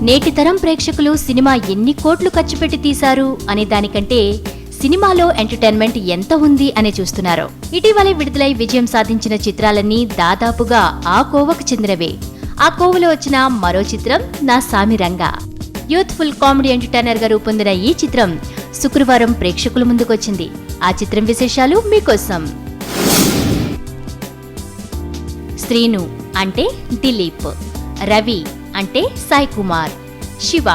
నేటి తరం ప్రేక్షకులు సినిమా ఎన్ని కోట్లు ఖర్చు పెట్టి తీశారు అనే దానికంటే సినిమాలో ఎంటర్టైన్మెంట్ ఎంత ఉంది అని చూస్తున్నారు. ఇటీవలే విడుదలై విజయం సాధించిన చిత్రాలన్నీ దాదాపుగా ఆ కోవకు చెందినవే. ఆ కోవలో వచ్చిన మరో చిత్రం నా సామిరంగా. యూత్ఫుల్ కామెడీ ఎంటర్టైనర్ గా రూపొందిన ఈ చిత్రం శుక్రవారం ప్రేక్షకుల ముందుకొచ్చింది. ఆ చిత్రం విశేషాలు మీకోసం. శ్రీను అంటే దిలీప్, రవి అంటే సాయి కుమార్, శివ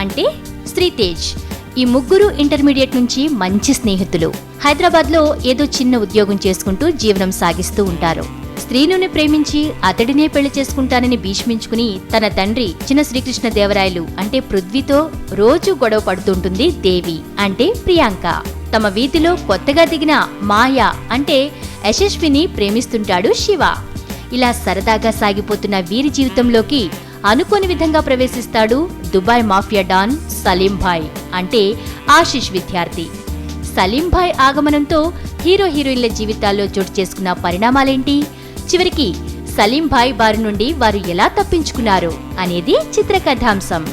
అంటే శ్రీతేజ్. ఈ ముగ్గురు ఇంటర్మీడియట్ నుంచి మంచి స్నేహితులు. హైదరాబాద్ లో ఏదో చిన్న ఉద్యోగం చేసుకుంటూ జీవనం సాగిస్తూ ఉంటారు. శ్రీనుని ప్రేమించి అతడినే పెళ్లి చేసుకుంటానని భీష్మించుకుని తన తండ్రి చిన్న శ్రీకృష్ణదేవరాయలు అంటే పృథ్వీతో రోజు గొడవ పడుతుంటుంది దేవి అంటే ప్రియాంక. తమ వీధిలో కొత్తగా దిగిన మాయా అంటే యశస్విని ప్రేమిస్తుంటాడు శివ. ఇలా సరదాగా సాగిపోతున్న వీరి జీవితంలోకి అనుకోని విధంగా ప్రవేశిస్తాడు దుబాయ్ మాఫియా డాన్ సలీం భాయ్ అంటే ఆశిష్ విద్యార్థి. సలీం భాయ్ ఆగమనంతో హీరో హీరోయిన్ల జీవితాల్లో చోటు చేసుకున్న పరిణామాలేంటి, చివరికి సలీం భాయ్ బారి నుండి వారు ఎలా తప్పించుకున్నారు అనేది చిత్ర కథాంశం.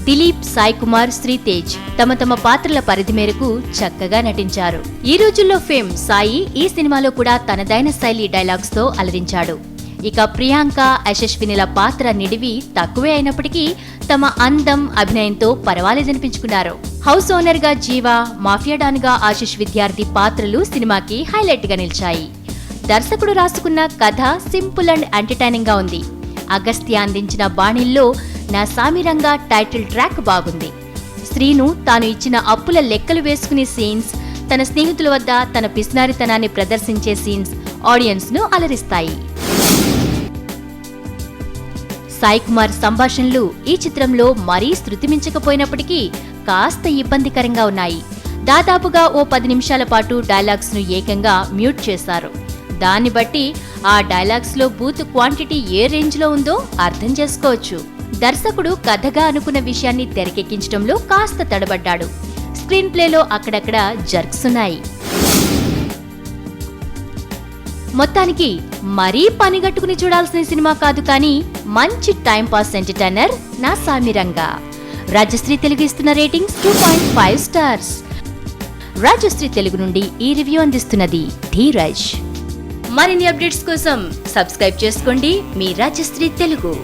దిలీప్, సాయి కుమార్, శ్రీతేజ్ తమ తమ పాత్రల పరిధి మేరకు చక్కగా నటించారు. ఈ రోజుల్లో ఫేమ్ సాయి ఈ సినిమాలో కూడా తనదైన శైలి డైలాగ్స్ తో అలరించాడు. ఇక ప్రియాంక, యశస్వినిల పాత్ర నిడివి తక్కువే అయినప్పటికీ తమ అందం, అభినయంతో పర్వాలేదనిపించుకున్నారు. హౌస్ ఓనర్ గా జీవ, మాఫియా డాన్ గా ఆశిష్ విద్యార్థి పాత్రలు సినిమాకి హైలైట్ గా నిలిచాయి. దర్శకుడు రాసుకున్న కథ సింపుల్ అండ్ ఎంటర్టైనింగ్ గా ఉంది. అగస్త్య అందించిన బాణీల్లో నా సామిరంగా టైటిల్ ట్రాక్ బాగుంది. శ్రీను తాను ఇచ్చిన అప్పుల లెక్కలు వేసుకునే సీన్స్, తన స్నేహితుల వద్ద తన పిస్నారితనాన్ని ప్రదర్శించే సీన్స్ ఆడియన్స్ ను అలరిస్తాయి. సాయి కుమార్ సంభాషణలు ఈ చిత్రంలో మరీ శృతిమించకపోయినప్పటికీ కాస్త ఇబ్బందికరంగా ఉన్నాయి. దాదాపుగా ఓ 10 నిమిషాల పాటు డైలాగ్స్ ను ఏకంగా మ్యూట్ చేశారు. దాన్ని బట్టి ఆ డైలాగ్స్ లో బూత్ క్వాంటిటీ ఏ రేంజ్ లో ఉందో అర్థం చేసుకోవచ్చు. దర్శకుడు కథగా అనుకున్న విషయాన్ని తెరకెక్కించడంలో కాస్త తడబడ్డాడు. స్క్రీన్ ప్లేలో అక్కడక్కడ జర్క్స్ ఉన్నాయి. మొత్తానికి మరీ పనిగట్టుకుని చూడాల్సిన సినిమా కాదు, కానీ మంచి టైంపాస్ ఎంటర్టైనర్ నా సామిరంగా. రాజశ్రీ తెలుగు ఇస్తున్న రేటింగ్స్ 2.5 స్టార్స్. రాజశ్రీ తెలుగు నుండి ఈ రివ్యూ అందిస్తున్నది ధీరజ్. మరిన్ని అప్డేట్స్ కోసం సబ్స్క్రైబ్ చేసుకోండి మీ రాజశ్రీ తెలుగు.